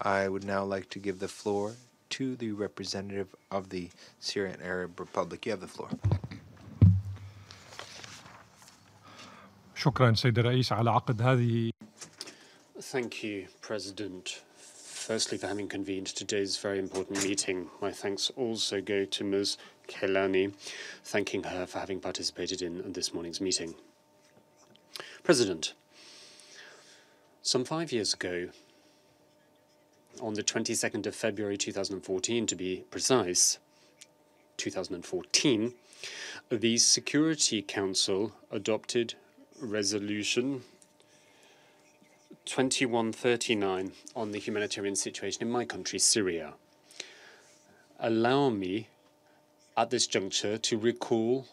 I would now like to give the floor to the representative of the Syrian Arab Republic. You have the floor. شكرا سيد الرئيس على عقد هذه. Thank you, President. Firstly, for having convened today's very important meeting. My thanks also go to Ms. Kelani, thanking her for having participated in this morning's meeting. President, some 5 years ago, on the 22nd of February 2014, to be precise, 2014, the Security Council adopted Resolution 2139 on the humanitarian situation in my country, Syria. Allow me, at this juncture, to recall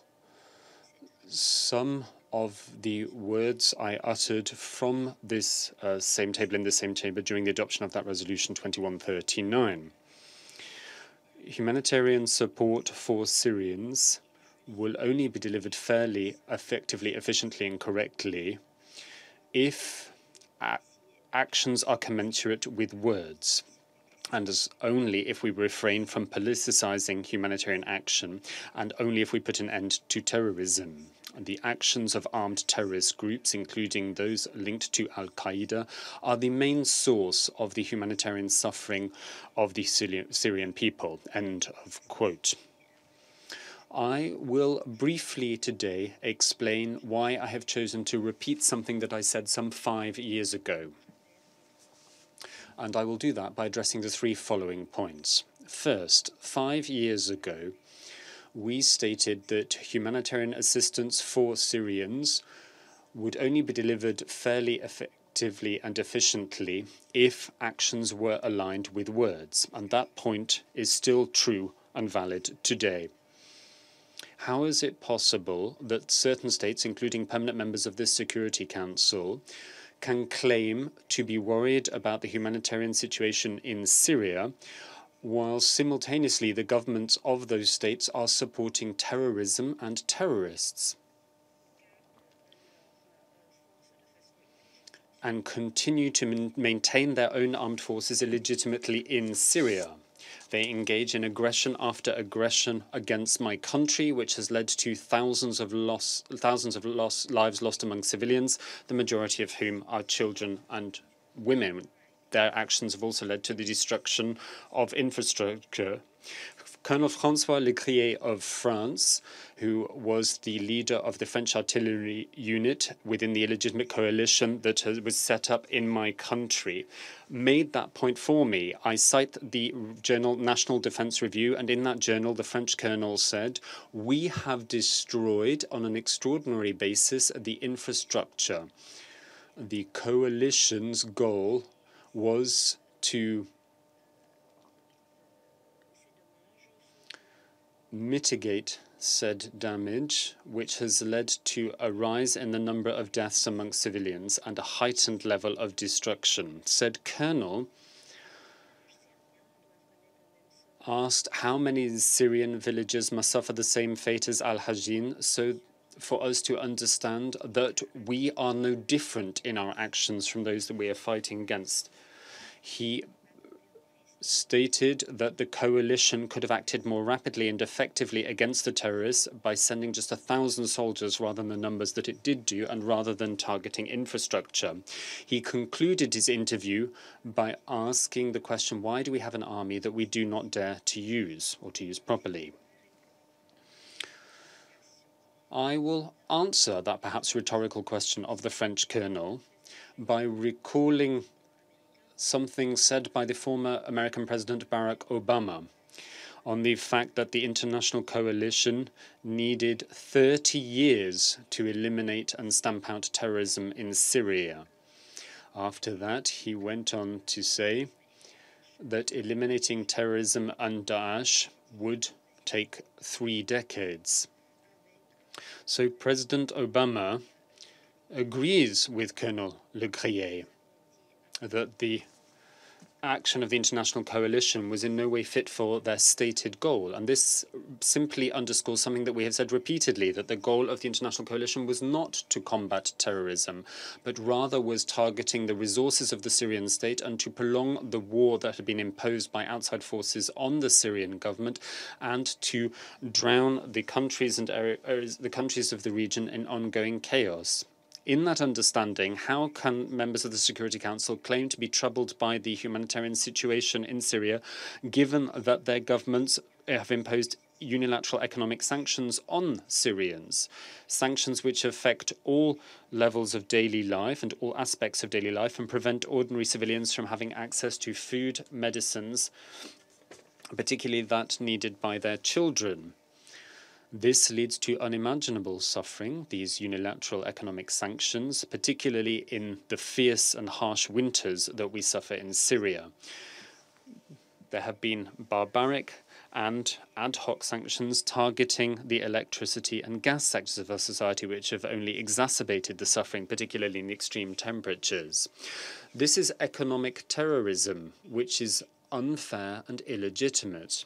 some of the words I uttered from this same table in the same chamber during the adoption of that resolution 2139. Humanitarian support for Syrians will only be delivered fairly, effectively, efficiently, and correctly if actions are commensurate with words, and as only if we refrain from politicizing humanitarian action, and only if we put an end to terrorism. The actions of armed terrorist groups, including those linked to Al-Qaeda, are the main source of the humanitarian suffering of the Syrian people. End of quote. I will briefly today explain why I have chosen to repeat something that I said some 5 years ago. And I will do that by addressing the three following points. First, 5 years ago, we stated that humanitarian assistance for Syrians would only be delivered fairly effectively and efficiently if actions were aligned with words. And that point is still true and valid today. How is it possible that certain states, including permanent members of this Security Council, can claim to be worried about the humanitarian situation in Syria, while simultaneously the governments of those states are supporting terrorism and terrorists, and continue to maintain their own armed forces illegitimately in Syria? They engage in aggression after aggression against my country, which has led to thousands of lives lost among civilians, the majority of whom are children and women. Their actions have also led to the destruction of infrastructure. Colonel François Lecrier of France, who was the leader of the French artillery unit within the illegitimate coalition that was set up in my country, made that point for me. I cite the journal National Defense Review, and in that journal, the French colonel said, "We have destroyed on an extraordinary basis the infrastructure." The coalition's goal was to mitigate said damage, which has led to a rise in the number of deaths among civilians and a heightened level of destruction. Said colonel asked how many Syrian villages must suffer the same fate as Al-Hajin, so for us to understand that we are no different in our actions from those that we are fighting against. He stated that the coalition could have acted more rapidly and effectively against the terrorists by sending just 1,000 soldiers rather than the numbers that it did do, and rather than targeting infrastructure. He concluded his interview by asking the question, why do we have an army that we do not dare to use, or to use properly? I will answer that perhaps rhetorical question of the French colonel by recalling something said by the former American President Barack Obama on the fact that the international coalition needed 30 years to eliminate and stamp out terrorism in Syria. After that, he went on to say that eliminating terrorism and Daesh would take 3 decades. So President Obama agrees with Colonel Lecrier that the action of the international coalition was in no way fit for their stated goal. And this simply underscores something that we have said repeatedly, that the goal of the international coalition was not to combat terrorism, but rather was targeting the resources of the Syrian state and to prolong the war that had been imposed by outside forces on the Syrian government, and to drown the countries and the countries of the region in ongoing chaos. In that understanding, how can members of the Security Council claim to be troubled by the humanitarian situation in Syria, given that their governments have imposed unilateral economic sanctions on Syrians, sanctions which affect all levels of daily life and all aspects of daily life and prevent ordinary civilians from having access to food, medicines, particularly that needed by their children? This leads to unimaginable suffering, these unilateral economic sanctions, particularly in the fierce and harsh winters that we suffer in Syria. There have been barbaric and ad hoc sanctions targeting the electricity and gas sectors of our society, which have only exacerbated the suffering, particularly in the extreme temperatures. This is economic terrorism, which is unfair and illegitimate.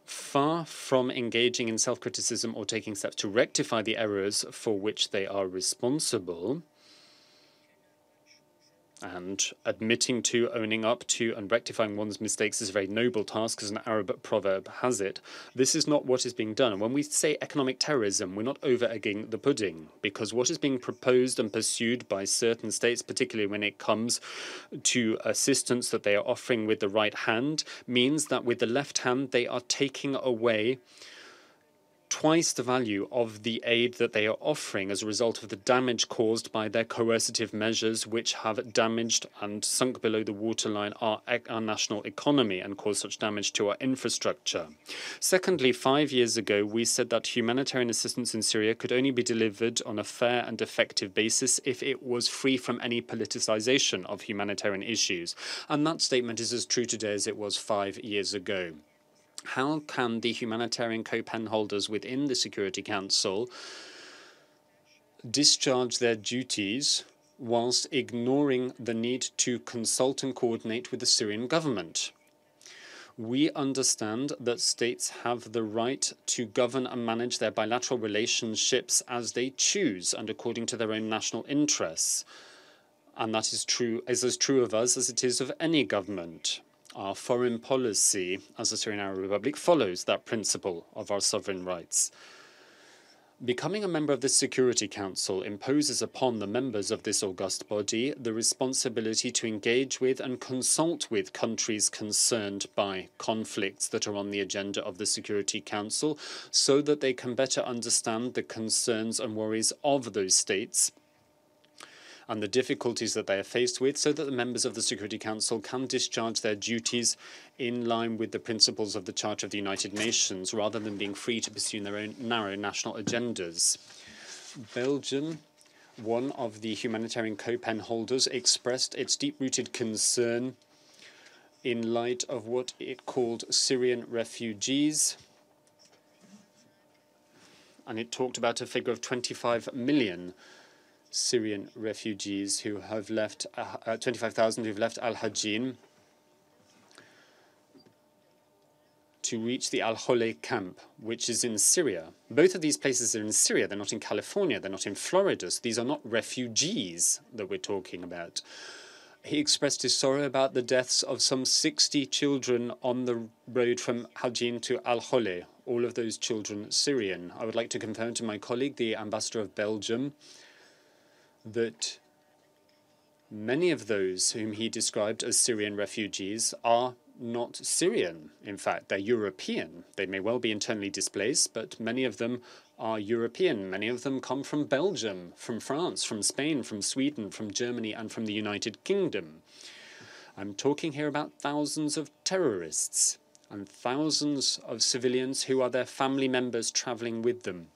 Far from engaging in self-criticism or taking steps to rectify the errors for which they are responsible, and admitting to, owning up to, and rectifying one's mistakes is a very noble task, as an Arab proverb has it. This is not what is being done. And when we say economic terrorism, we're not over-egging the pudding, because what is being proposed and pursued by certain states, particularly when it comes to assistance that they are offering with the right hand, means that with the left hand they are taking away twice the value of the aid that they are offering as a result of the damage caused by their coercive measures, which have damaged and sunk below the waterline our national economy and caused such damage to our infrastructure. Secondly, 5 years ago, we said that humanitarian assistance in Syria could only be delivered on a fair and effective basis if it was free from any politicization of humanitarian issues. And that statement is as true today as it was 5 years ago. How can the humanitarian co-pen holders within the Security Council discharge their duties whilst ignoring the need to consult and coordinate with the Syrian government? We understand that states have the right to govern and manage their bilateral relationships as they choose and according to their own national interests. And that is as true of us as it is of any government. Our foreign policy as the Syrian Arab Republic follows that principle of our sovereign rights. Becoming a member of the Security Council imposes upon the members of this august body the responsibility to engage with and consult with countries concerned by conflicts that are on the agenda of the Security Council, so that they can better understand the concerns and worries of those states and the difficulties that they are faced with, so that the members of the Security Council can discharge their duties in line with the principles of the Charter of the United Nations, rather than being free to pursue their own narrow national agendas. Belgium, one of the humanitarian co-pen holders, expressed its deep-rooted concern in light of what it called Syrian refugees, and it talked about a figure of 25 million Syrian refugees who have left, 25,000 who've left Al-Hajin to reach the Al-Hole camp, which is in Syria. Both of these places are in Syria. They're not in California. They're not in Florida. So these are not refugees that we're talking about. He expressed his sorrow about the deaths of some 60 children on the road from Hajin to Al-Hole, all of those children Syrian. I would like to confirm to my colleague, the ambassador of Belgium, that many of those whom he described as Syrian refugees are not Syrian. In fact, they're European. They may well be internally displaced, but many of them are European. Many of them come from Belgium, from France, from Spain, from Sweden, from Germany, and from the United Kingdom. I'm talking here about thousands of terrorists and thousands of civilians who are their family members traveling with them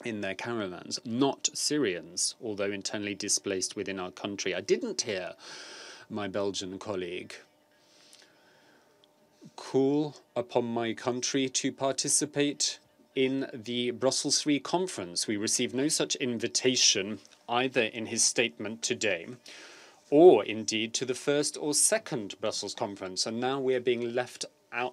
in their caravans, not Syrians, although internally displaced within our country. I didn't hear my Belgian colleague call upon my country to participate in the Brussels III conference. We received no such invitation either in his statement today or indeed to the first or second Brussels conference. And now we are being left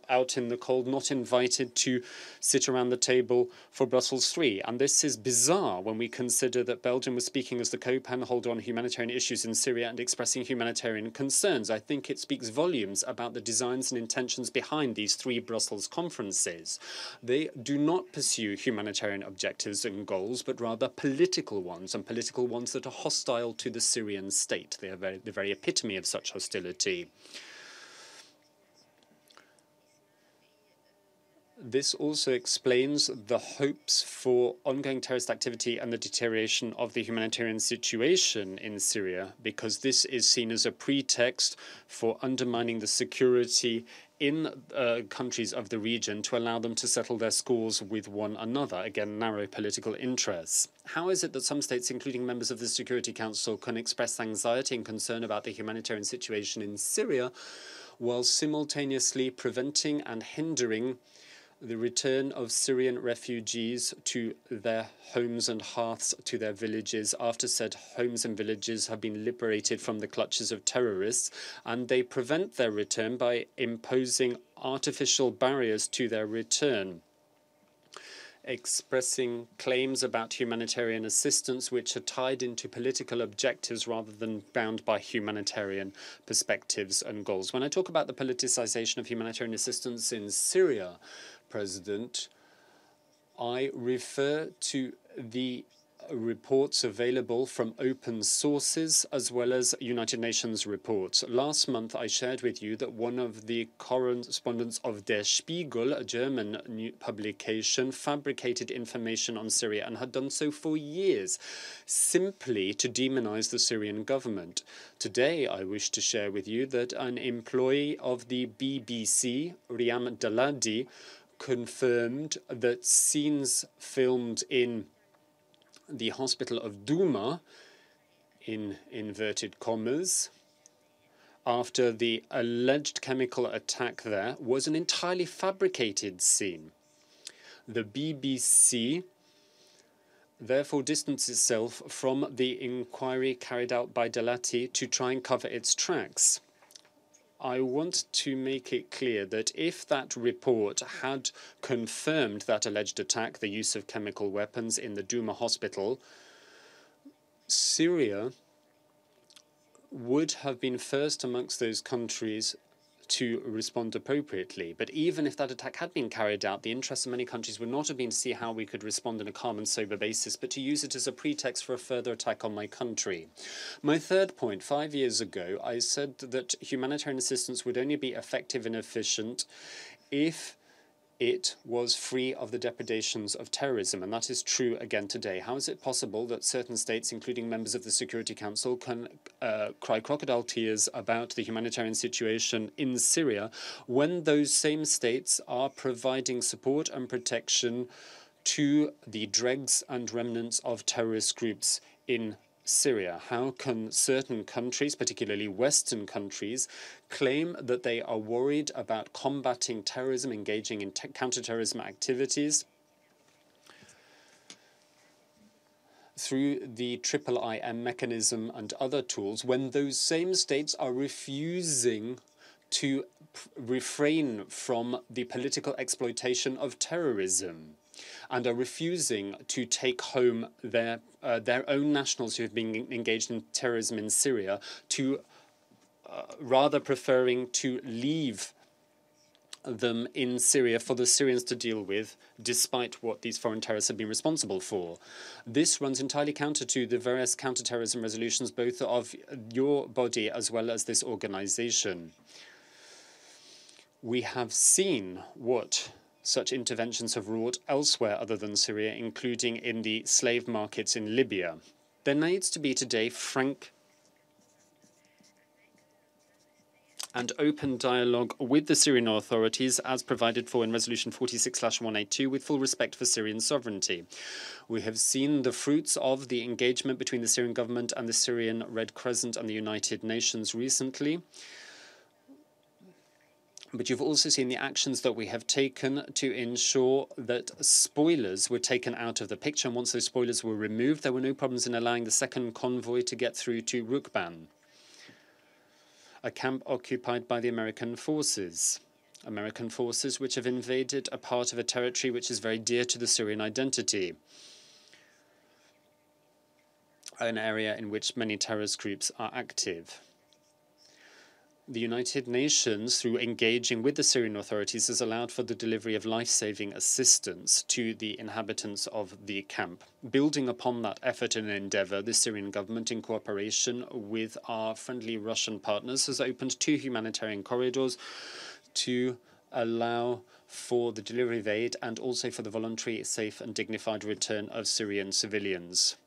out in the cold, not invited to sit around the table for Brussels III. And this is bizarre when we consider that Belgium was speaking as the co-pen holder on humanitarian issues in Syria and expressing humanitarian concerns. I think it speaks volumes about the designs and intentions behind these 3 Brussels conferences. They do not pursue humanitarian objectives and goals, but rather political ones, and political ones that are hostile to the Syrian state. They are the very epitome of such hostility. This also explains the hopes for ongoing terrorist activity and the deterioration of the humanitarian situation in Syria, because this is seen as a pretext for undermining the security in countries of the region to allow them to settle their scores with one another. Again, narrow political interests. How is it that some states, including members of the Security Council, can express anxiety and concern about the humanitarian situation in Syria while simultaneously preventing and hindering the return of Syrian refugees to their homes and hearths, to their villages, after said homes and villages have been liberated from the clutches of terrorists, and they prevent their return by imposing artificial barriers to their return, expressing claims about humanitarian assistance which are tied into political objectives rather than bound by humanitarian perspectives and goals. When I talk about the politicization of humanitarian assistance in Syria, President, I refer to the reports available from open sources as well as United Nations reports. Last month, I shared with you that one of the correspondents of Der Spiegel, a German publication, fabricated information on Syria and had done so for years, simply to demonize the Syrian government. Today, I wish to share with you that an employee of the BBC, Riam Daladi, confirmed that scenes filmed in the hospital of Douma, in inverted commas, after the alleged chemical attack there, was an entirely fabricated scene. The BBC therefore distanced itself from the inquiry carried out by Dalati to try and cover its tracks. I want to make it clear that if that report had confirmed that alleged attack, the use of chemical weapons in the Douma hospital, Syria would have been first amongst those countries to respond appropriately. But even if that attack had been carried out, the interest of many countries would not have been to see how we could respond on a calm and sober basis, but to use it as a pretext for a further attack on my country. My third point, 5 years ago, I said that humanitarian assistance would only be effective and efficient if it was free of the depredations of terrorism, and that is true again today. How is it possible that certain states, including members of the Security Council, can cry crocodile tears about the humanitarian situation in Syria when those same states are providing support and protection to the dregs and remnants of terrorist groups in Syria? How can certain countries, particularly Western countries, claim that they are worried about combating terrorism, engaging in counterterrorism activities through the IIIM mechanism and other tools, when those same states are refusing to refrain from the political exploitation of terrorism and are refusing to take home their own nationals who have been engaged in terrorism in Syria, to rather preferring to leave them in Syria for the Syrians to deal with, despite what these foreign terrorists have been responsible for. This runs entirely counter to the various counterterrorism resolutions, both of your body as well as this organization. We have seen what such interventions have wrought elsewhere other than Syria, including in the slave markets in Libya. There needs to be today frank and open dialogue with the Syrian authorities as provided for in Resolution 46/182 with full respect for Syrian sovereignty. We have seen the fruits of the engagement between the Syrian government and the Syrian Red Crescent and the United Nations recently. But you've also seen the actions that we have taken to ensure that spoilers were taken out of the picture. And once those spoilers were removed, there were no problems in allowing the second convoy to get through to Rukban. a camp occupied by the American forces. American forces which have invaded a part of a territory which is very dear to the Syrian identity, an area in which many terrorist groups are active. The United Nations, through engaging with the Syrian authorities, has allowed for the delivery of life-saving assistance to the inhabitants of the camp. Building upon that effort and endeavor, the Syrian government, in cooperation with our friendly Russian partners, has opened 2 humanitarian corridors to allow for the delivery of aid and also for the voluntary, safe and dignified return of Syrian civilians,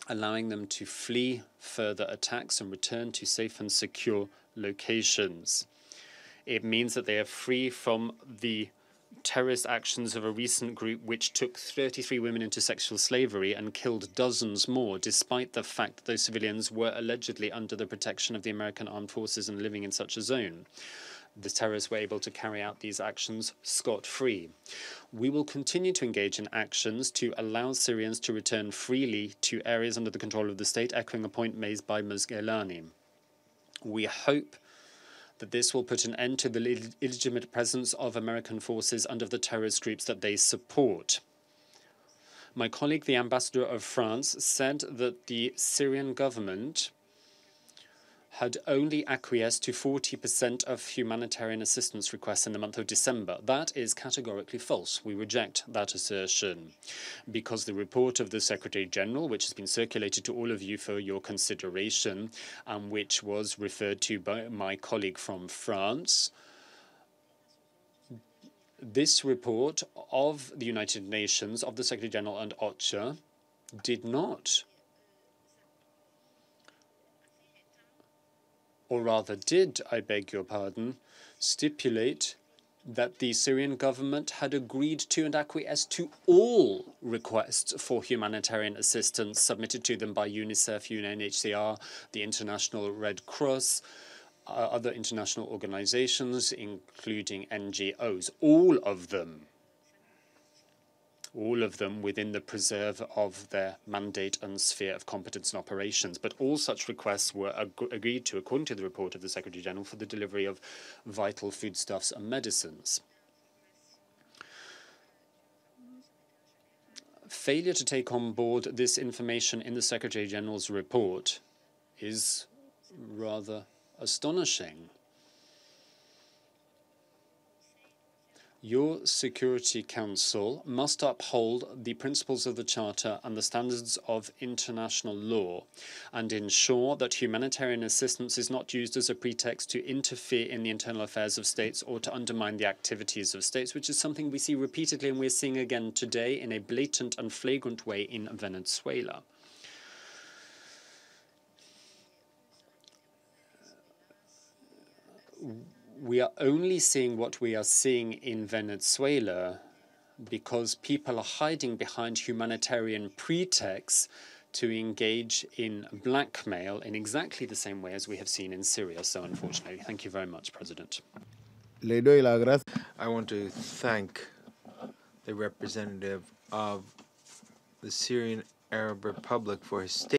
allowing them to flee further attacks and return to safe and secure locations. It means that they are free from the terrorist actions of a recent group which took 33 women into sexual slavery and killed dozens more, despite the fact that those civilians were allegedly under the protection of the American armed forces and living in such a zone. The terrorists were able to carry out these actions scot-free. We will continue to engage in actions to allow Syrians to return freely to areas under the control of the state, echoing a point made by Ms. Gailani. We hope that this will put an end to the illegitimate presence of American forces under the terrorist groups that they support. My colleague, the ambassador of France, said that the Syrian government had only acquiesced to 40% of humanitarian assistance requests in the month of December. That is categorically false. We reject that assertion because the report of the Secretary General, which has been circulated to all of you for your consideration and which was referred to by my colleague from France, this report of the United Nations, of the Secretary General and OCHA, did not, or rather did, I beg your pardon, stipulate that the Syrian government had agreed to and acquiesced to all requests for humanitarian assistance submitted to them by UNICEF, UNHCR, the International Red Cross, other international organizations, including NGOs, all of them within the preserve of their mandate and sphere of competence and operations. But all such requests were agreed to, according to the report of the Secretary General, for the delivery of vital foodstuffs and medicines. Failure to take on board this information in the Secretary General's report is rather astonishing. Your Security Council must uphold the principles of the Charter and the standards of international law and ensure that humanitarian assistance is not used as a pretext to interfere in the internal affairs of states or to undermine the activities of states, which is something we see repeatedly and we're seeing again today in a blatant and flagrant way in Venezuela. We are only seeing what we are seeing in Venezuela because people are hiding behind humanitarian pretexts to engage in blackmail in exactly the same way as we have seen in Syria, so unfortunately. Thank you very much, President. I want to thank the representative of the Syrian Arab Republic for his statement.